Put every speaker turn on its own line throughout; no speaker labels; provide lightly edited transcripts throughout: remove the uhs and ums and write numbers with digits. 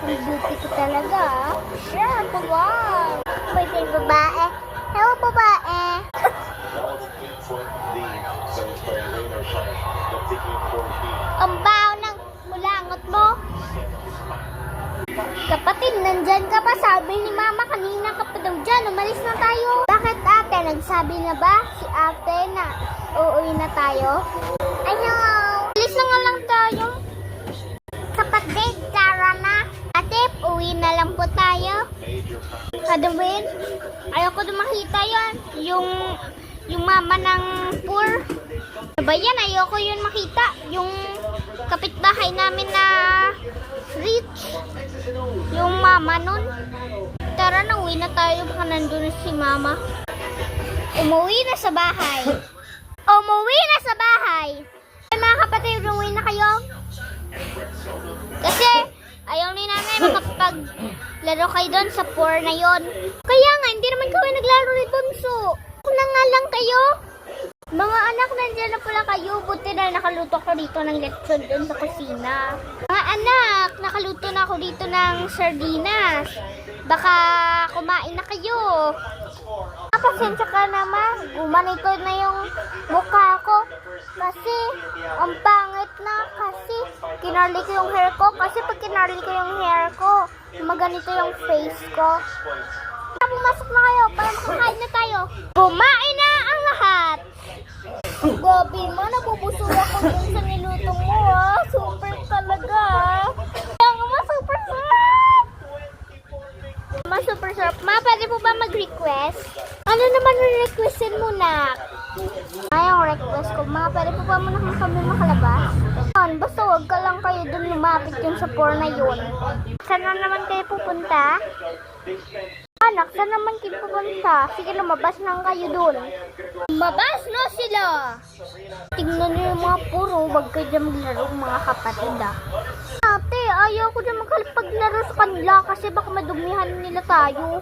Ang beauty ko talaga. Yeah, babae. Pwede babae. Hello, babae. Ang baho ng mulangot mo. Kapatid, nandyan ka pa. Sabi ni mama, kanina ka pa daw dyan. Umalis na tayo. Bakit ate? Nagsabi na ba si ate na uuwi na tayo? Ano? Alis na nga lang tayo. Kapatid, tara na. Ate, uwi na lang po tayo. Kadawin, ayoko na makita yan. Yung mama ng poor. Ano ba yan? Ayoko yun makita. Yung kapitbahay namin na rich. Yung mama nun. Tara na, uwi na tayo. Baka nandun na si mama. Umuwi na sa bahay. Umuwi na sa bahay. Ay mga kapatid, umuwi na kayo. Kasi ayaw ni nanay makapaglaro kayo doon sa poor na yon. Kaya nga, hindi naman kami naglaro ni Bunso. Kung na nga lang kayo. Mga anak, nandiyan na pala kayo. Buti na nakaluto ko dito ng lechon doon sa kusina. Mga anak, nakaluto na ako dito ng sardinas. Baka kumain na kayo. Pasensya ka naman. Gumanito na yung mukha ko. Kasi, ang pangit na. Kasi, kinarli ko yung hair ko. Kasi pag kinarli ko yung hair ko, maganito yung face ko. Pumasok na kayo para makakain na tayo. Kumain na ang lahat. Gabi mo, nabubusog ako dun sa niluto mo, ha? Super talaga. Kaya nga, super sarap. Super sarap. Ma, pwede po ba mag-request? Ano naman re-requestin mo, na? Yung request ko, ma, pwede po ba muna kami makalabas? Basta huwag ka lang kayo dun lumapit yung sa poor na yun. Saan na naman kayo pupunta? Anak, saan naman kayo pupunta? Sige, lumabas lang kayo dun. Lumabas na sila! Tingnan niyo yung mga puro, huwag kayo dyan maglaro mga kapatid, ah. Ate, ayaw ko dyan makapaglaro sa kanila kasi baka madumihan nila tayo.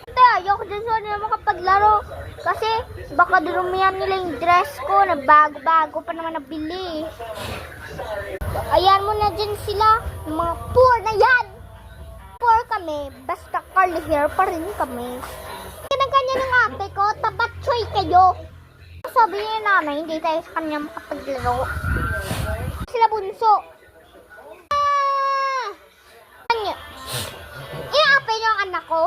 Ate, ayaw ko dyan sa kanila makapaglaro kasi baka dumihan nila yung dress ko na bago-bago pa naman nabili. Ayan mo na dyan sila, yung mga poor na yan! Poor kami, basta curly hair pa rin kami. Kanya ng ate ko, tapat choy kayo. Sabi niya nanay, hindi tayo sa kanya makapaglaro. Sila Bunso. Kanya. Iapay niyo ang anak ko.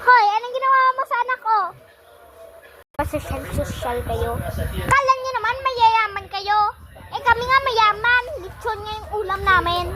Hoy, anong ginawa mo sa anak ko? Pasosyal kayo. Kala niyo naman mayayaman kayo. Eh kami nga mayaman. Lechon niya yung ulam namin.